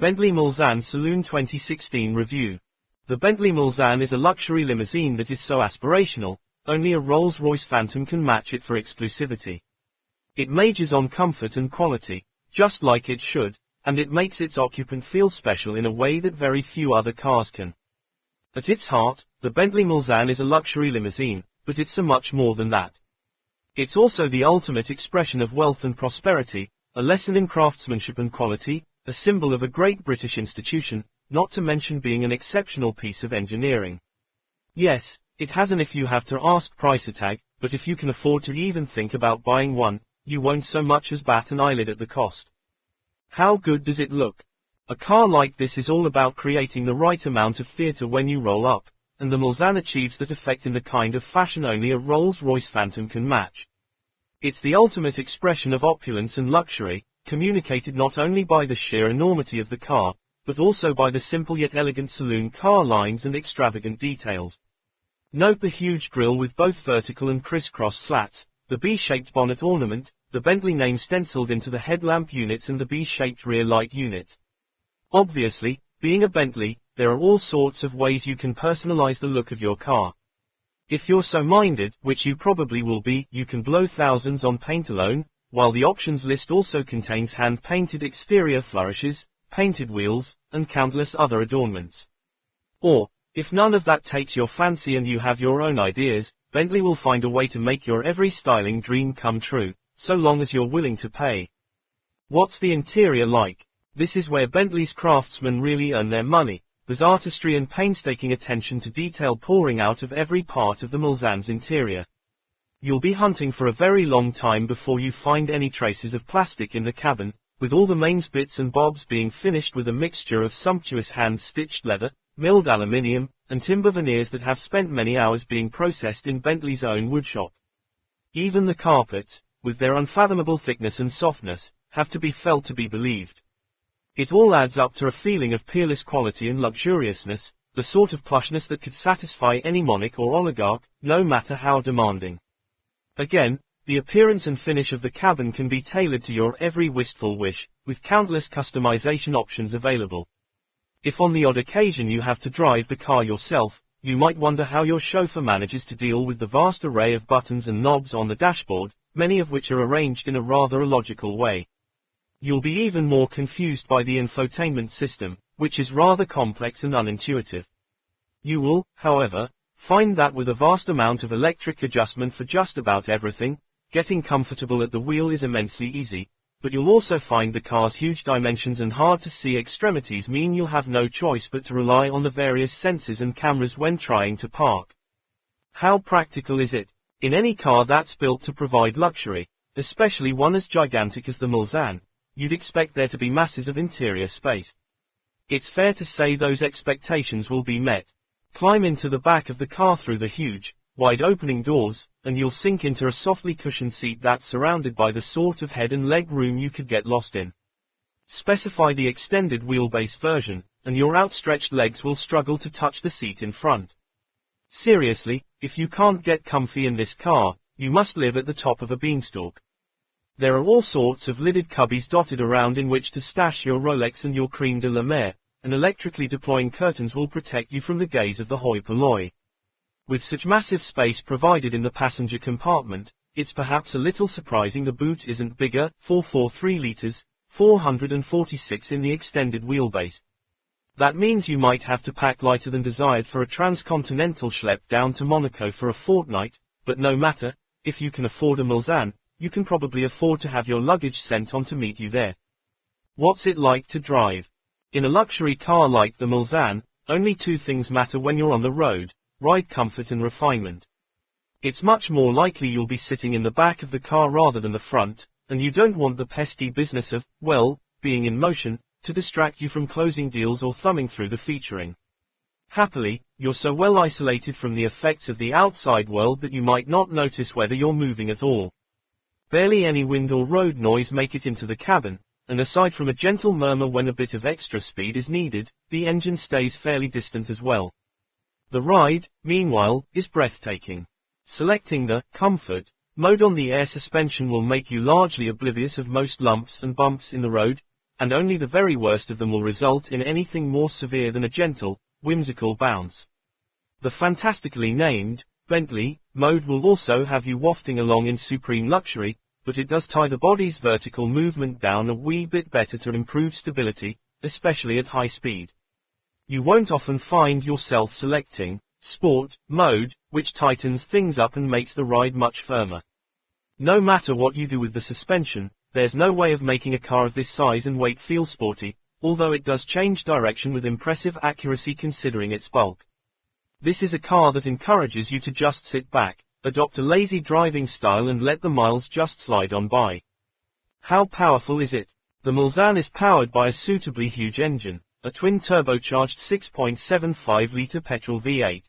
Bentley Mulsanne Saloon 2016 Review. The Bentley Mulsanne is a luxury limousine that is so aspirational, only a Rolls-Royce Phantom can match it for exclusivity. It majors on comfort and quality, just like it should, and it makes its occupant feel special in a way that very few other cars can. At its heart, the Bentley Mulsanne is a luxury limousine, but it's so much more than that. It's also the ultimate expression of wealth and prosperity, a lesson in craftsmanship and quality, a symbol of a great British institution, not to mention being an exceptional piece of engineering. Yes, it has an if you have to ask price tag, but if you can afford to even think about buying one, you won't so much as bat an eyelid at the cost. How good does it look? A car like this is all about creating the right amount of theatre when you roll up, and the Mulsanne achieves that effect in the kind of fashion only a Rolls-Royce Phantom can match. It's the ultimate expression of opulence and luxury, communicated not only by the sheer enormity of the car, but also by the simple yet elegant saloon car lines and extravagant details. Note the huge grille with both vertical and crisscross slats, the B-shaped bonnet ornament, the Bentley name stenciled into the headlamp units and the B-shaped rear light unit. Obviously, being a Bentley, there are all sorts of ways you can personalize the look of your car. If you're so minded, which you probably will be, you can blow thousands on paint alone, while the options list also contains hand-painted exterior flourishes, painted wheels, and countless other adornments. Or, if none of that takes your fancy and you have your own ideas, Bentley will find a way to make your every styling dream come true, so long as you're willing to pay. What's the interior like? This is where Bentley's craftsmen really earn their money. There's artistry and painstaking attention to detail pouring out of every part of the Mulsanne's interior. You'll be hunting for a very long time before you find any traces of plastic in the cabin, with all the mains bits and bobs being finished with a mixture of sumptuous hand-stitched leather, milled aluminium, and timber veneers that have spent many hours being processed in Bentley's own woodshop. Even the carpets, with their unfathomable thickness and softness, have to be felt to be believed. It all adds up to a feeling of peerless quality and luxuriousness, the sort of plushness that could satisfy any monarch or oligarch, no matter how demanding. Again, the appearance and finish of the cabin can be tailored to your every wistful wish, with countless customization options available. If on the odd occasion you have to drive the car yourself, you might wonder how your chauffeur manages to deal with the vast array of buttons and knobs on the dashboard, many of which are arranged in a rather illogical way. You'll be even more confused by the infotainment system, which is rather complex and unintuitive. You will, however, find that with a vast amount of electric adjustment for just about everything, getting comfortable at the wheel is immensely easy, but you'll also find the car's huge dimensions and hard-to-see extremities mean you'll have no choice but to rely on the various sensors and cameras when trying to park. How practical is it? In any car that's built to provide luxury, especially one as gigantic as the Mulsanne, you'd expect there to be masses of interior space. It's fair to say those expectations will be met. Climb into the back of the car through the huge, wide-opening doors, and you'll sink into a softly cushioned seat that's surrounded by the sort of head and leg room you could get lost in. Specify the extended wheelbase version, and your outstretched legs will struggle to touch the seat in front. Seriously, if you can't get comfy in this car, you must live at the top of a beanstalk. There are all sorts of lidded cubbies dotted around in which to stash your Rolex and your crème de la mer, and electrically deploying curtains will protect you from the gaze of the hoi polloi. With such massive space provided in the passenger compartment, it's perhaps a little surprising the boot isn't bigger, 443 liters, 446 in the extended wheelbase. That means you might have to pack lighter than desired for a transcontinental schlep down to Monaco for a fortnight, but no matter, if you can afford a Mulsanne, you can probably afford to have your luggage sent on to meet you there. What's it like to drive? In a luxury car like the Mulsanne, only two things matter when you're on the road: ride comfort and refinement. It's much more likely you'll be sitting in the back of the car rather than the front, and you don't want the pesky business of, well, being in motion, to distract you from closing deals or thumbing through the featuring. Happily, you're so well isolated from the effects of the outside world that you might not notice whether you're moving at all. Barely any wind or road noise make it into the cabin, and aside from a gentle murmur when a bit of extra speed is needed, the engine stays fairly distant as well. The ride, meanwhile, is breathtaking. Selecting the comfort mode on the air suspension will make you largely oblivious of most lumps and bumps in the road, and only the very worst of them will result in anything more severe than a gentle, whimsical bounce. The fantastically named Bentley mode will also have you wafting along in supreme luxury, but it does tie the body's vertical movement down a wee bit better to improve stability, especially at high speed. You won't often find yourself selecting Sport mode, which tightens things up and makes the ride much firmer. No matter what you do with the suspension, there's no way of making a car of this size and weight feel sporty, although it does change direction with impressive accuracy considering its bulk. This is a car that encourages you to just sit back, adopt a lazy driving style and let the miles just slide on by. How powerful is it? The Mulsanne is powered by a suitably huge engine, a twin-turbocharged 6.75-litre petrol V8.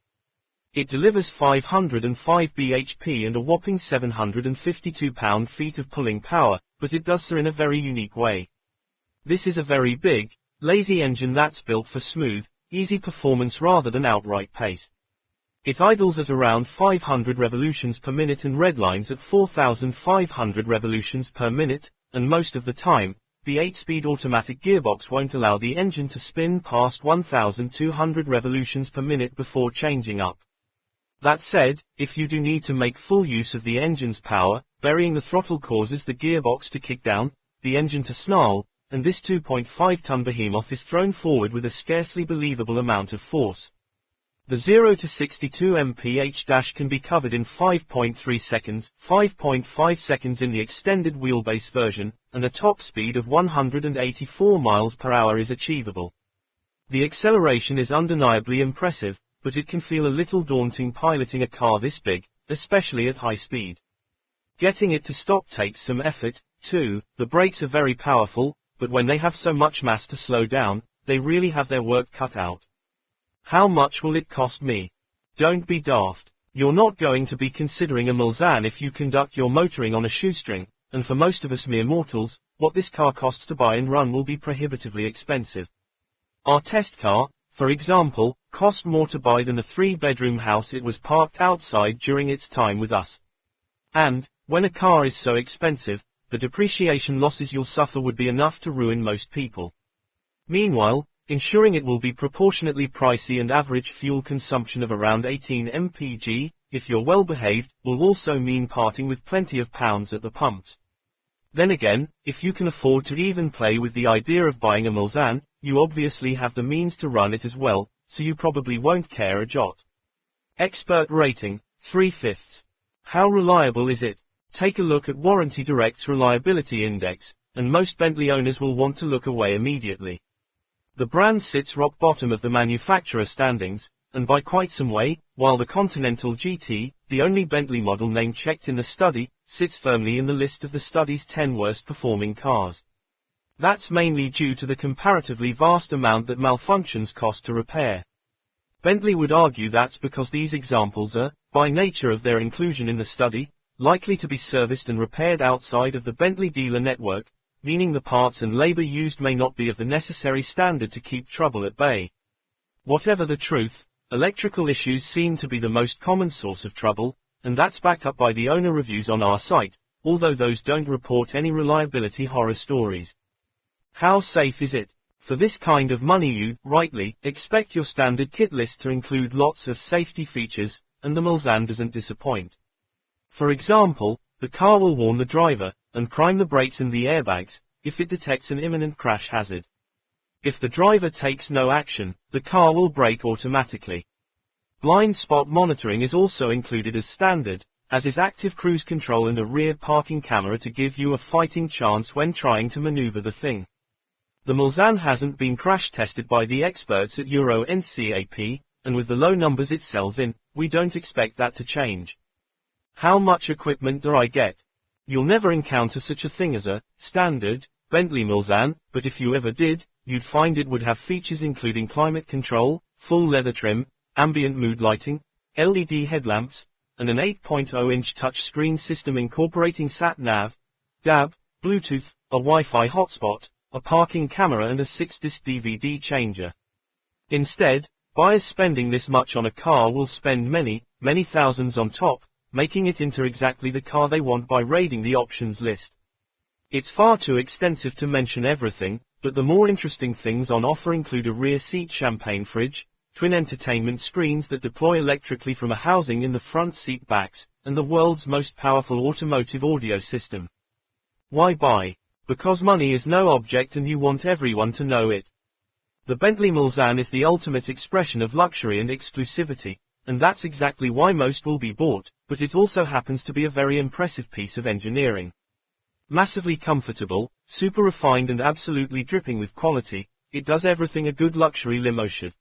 It delivers 505 bhp and a whopping 752 pound-feet of pulling power, but it does so in a very unique way. This is a very big, lazy engine that's built for smooth, easy performance rather than outright pace. It idles at around 500 revolutions per minute and redlines at 4,500 revolutions per minute, and most of the time, the 8-speed automatic gearbox won't allow the engine to spin past 1,200 revolutions per minute before changing up. That said, if you do need to make full use of the engine's power, burying the throttle causes the gearbox to kick down, the engine to snarl, and this 2.5-ton behemoth is thrown forward with a scarcely believable amount of force. The 0 to 62 mph can be covered in 5.3 seconds, 5.5 seconds in the extended wheelbase version, and a top speed of 184 miles per hour is achievable. The acceleration is undeniably impressive, but it can feel a little daunting piloting a car this big, especially at high speed. Getting it to stop takes some effort, too. The brakes are very powerful, but when they have so much mass to slow down, they really have their work cut out. How much will it cost me? Don't be daft. You're not going to be considering a Mulsanne if you conduct your motoring on a shoestring, and for most of us mere mortals, what this car costs to buy and run will be prohibitively expensive. Our test car, for example, cost more to buy than the 3-bedroom house it was parked outside during its time with us. And, when a car is so expensive, the depreciation losses you'll suffer would be enough to ruin most people. Meanwhile, ensuring it will be proportionately pricey and average fuel consumption of around 18 mpg, if you're well behaved, will also mean parting with plenty of pounds at the pumps. Then again, if you can afford to even play with the idea of buying a Mulsanne, you obviously have the means to run it as well, so you probably won't care a jot. Expert rating, 3/5. How reliable is it? Take a look at Warranty Direct's reliability index, and most Bentley owners will want to look away immediately. The brand sits rock bottom of the manufacturer standings, and by quite some way, while the Continental GT, the only Bentley model name checked in the study, sits firmly in the list of the study's 10 worst performing cars. That's mainly due to the comparatively vast amount that malfunctions cost to repair. Bentley would argue that's because these examples are, by nature of their inclusion in the study, likely to be serviced and repaired outside of the Bentley dealer network, meaning the parts and labor used may not be of the necessary standard to keep trouble at bay. Whatever the truth, electrical issues seem to be the most common source of trouble, and that's backed up by the owner reviews on our site, although those don't report any reliability horror stories. How safe is it? For this kind of money you'd, rightly, expect your standard kit list to include lots of safety features, and the Mulsanne doesn't disappoint. For example, the car will warn the driver, and prime the brakes and the airbags, if it detects an imminent crash hazard. If the driver takes no action, the car will brake automatically. Blind spot monitoring is also included as standard, as is active cruise control and a rear parking camera to give you a fighting chance when trying to maneuver the thing. The Mulsanne hasn't been crash tested by the experts at Euro NCAP, and with the low numbers it sells in, we don't expect that to change. How much equipment do I get? You'll never encounter such a thing as a standard Bentley Mulsanne, but if you ever did, you'd find it would have features including climate control, full leather trim, ambient mood lighting, LED headlamps, and an 8.0-inch touchscreen system incorporating sat-nav, DAB, Bluetooth, a Wi-Fi hotspot, a parking camera and a 6-disc DVD changer. Instead, buyers spending this much on a car will spend many thousands on top, making it into exactly the car they want by raiding the options list. It's far too extensive to mention everything, but the more interesting things on offer include a rear seat champagne fridge, twin entertainment screens that deploy electrically from a housing in the front seat backs, and the world's most powerful automotive audio system. Why buy? Because money is no object and you want everyone to know it. The Bentley Mulsanne is the ultimate expression of luxury and exclusivity, and that's exactly why most will be bought, but it also happens to be a very impressive piece of engineering. Massively comfortable, super refined and absolutely dripping with quality, it does everything a good luxury limo should.